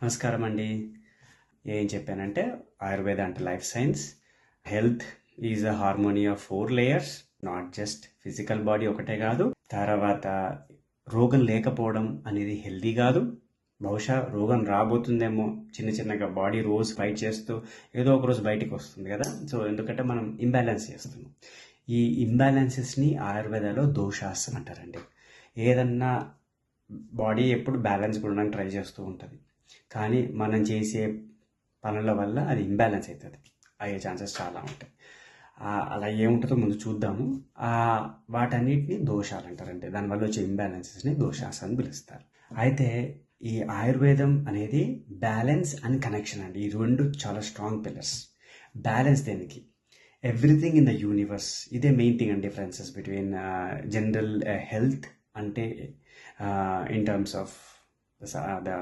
నమస్కారం అండి. ఏం చెప్పానంటే ఆయుర్వేద అంటే life science. Health is a harmony of 4 layers, not just physical body ఒకటే కాదు. తర్వాత రోగం లేకపోవడం అనేది హెల్దీ కాదు. బహుశా రోగం రాబోతుందేమో, చిన్న చిన్నగా బాడీ రోజు ఫైట్ చేస్తూ ఏదో ఒక రోజు బయటికి వస్తుంది కదా. సో ఎందుకంటే మనం ఇంబ్యాలెన్స్ చేస్తున్నాం. ఈ ఇంబ్యాలెన్సెస్ని ఆయుర్వేదాలో దోషాస్ అంటారండి. ఏదన్నా బాడీ ఎప్పుడు బ్యాలెన్స్గా ఉండడానికి ట్రై చేస్తూ ఉంటుంది, కానీ మనం చేసే పనుల వల్ల అది ఇంబ్యాలెన్స్ అవుతుంది, అయ్యే ఛాన్సెస్ చాలా ఉంటాయి. అలా ఏముంటుందో ముందు చూద్దాము. వాటన్నిటిని దోషాలు అంటారంటే దానివల్ల వచ్చే ఇంబ్యాలెన్సెస్ని దోషాస్ అని పిలుస్తారు. అయితే ఈ ఆయుర్వేదం అనేది బ్యాలెన్స్ అండ్ కనెక్షన్ అండి. ఈ రెండు చాలా స్ట్రాంగ్ పిల్లర్స్. బ్యాలెన్స్ దేనికి? Everything in the universe. ఇదే main thing and differences between general health అంటే in terms of the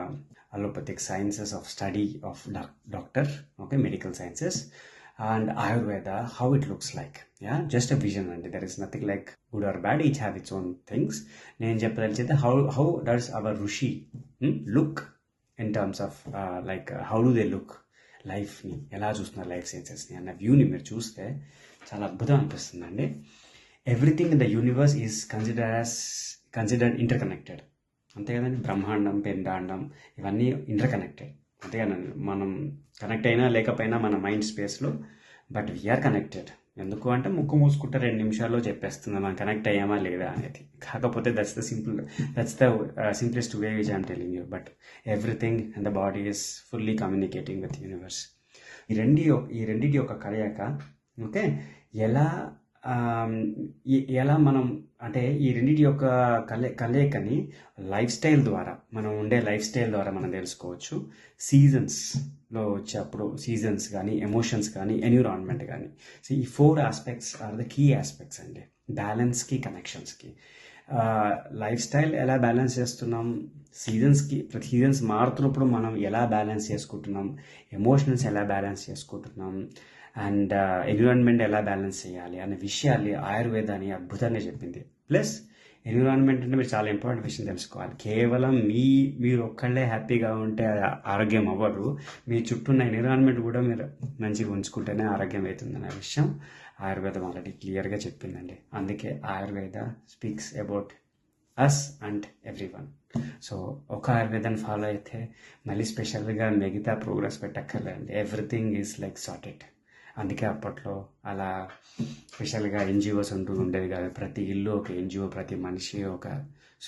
allopathic sciences of study of doctor, okay, medical sciences, and Ayurveda, how it looks like. Yeah, just a vision, and there is nothing like good or bad, each have its own things. నేను చెప్పదలిచేది how does our Rushi look in terms of how do they look లైఫ్ని ఎలా చూస్తున్నారు, life సైన్సెస్ని అన్న వ్యూని మీరు చూస్తే చాలా అద్భుతం అనిపిస్తుందండి. Everything in the universe is considered interconnected, అంతే కదండి. బ్రహ్మాండం, పెండాండం ఇవన్నీ ఇంటర్ కనెక్టెడ్, అంతే కదండి. మనం కనెక్ట్ అయినా లేకపోయినా మన మైండ్ స్పేస్లో, బట్ వీఆర్ కనెక్టెడ్. ఎందుకు అంటే ముక్కు మూసుకుంటే 2 నిమిషాల్లో చెప్పేస్తుంది మనం కనెక్ట్ అయ్యామా లేదా అనేది. కాకపోతే that's the simplest way which I'm telling you. But everything and the body is fully communicating with universe. ఈ రెండింటి యొక్క కలయిక, ఓకే, ఎలా మనం అంటే ఈ రెండింటి యొక్క కలయికని లైఫ్ స్టైల్ ద్వారా, మనం ఉండే లైఫ్ స్టైల్ ద్వారా మనం తెలుసుకోవచ్చు. సీజన్స్లో వచ్చేప్పుడు సీజన్స్ కానీ, ఎమోషన్స్ కానీ, ఎన్విరాన్మెంట్ కానీ. సో ఈ 4 aspects are the key aspects అండి బ్యాలెన్స్కి, కనెక్షన్స్కి. లైఫ్ స్టైల్ ఎలా బ్యాలెన్స్ చేస్తున్నాం, సీజన్స్ మారుతున్నప్పుడు మనం ఎలా బ్యాలెన్స్ చేసుకుంటున్నాం, ఎమోషనల్స్ ఎలా బ్యాలెన్స్ చేసుకుంటున్నాం, అండ్ ఎన్విరాన్మెంట్ ఎలా బ్యాలెన్స్ చేయాలి అనే విషయాలు ఆయుర్వేదాన్ని అద్భుతంగా చెప్పింది. ప్లస్ ఎన్విరాన్మెంట్ అంటే మీరు చాలా ఇంపార్టెంట్ విషయం తెలుసుకోవాలి. కేవలం మీరు ఒక్కళ్ళే హ్యాపీగా ఉంటే ఆరోగ్యం అవ్వదు. మీ చుట్టూ ఉన్న ఎన్విరాన్మెంట్ కూడా మీరు మంచిగా ఉంచుకుంటేనే ఆరోగ్యం అవుతుందనే విషయం ఆయుర్వేదం ఆల్రెడీ క్లియర్గా చెప్పిందండి. అందుకే Ayurveda speaks about us and everyone. So ఒక ఆయుర్వేదాన్ని ఫాలో అయితే మళ్ళీ స్పెషల్గా మిగతా ప్రోగ్రెస్ పెట్టక్కర్లేదండి. Everything is like sorted. అందుకే అప్పట్లో అలా స్పెషల్గా ఎన్జిఓస్ అంటూ ఉండేది కాదు. ప్రతి ఇల్లు ఒక ఎన్జిఓ, ప్రతి మనిషి ఒక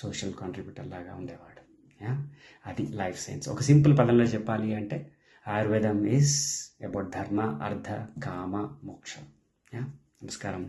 సోషల్ కాంట్రిబ్యూటర్ లాగా ఉండేవాడు. అది లైఫ్ సైన్స్. ఒక సింపుల్ పదంలో చెప్పాలి అంటే ఆయుర్వేదం ఈజ్ అబౌట్ ధర్మ, అర్థ, కామ, మోక్ష. నమస్కారం.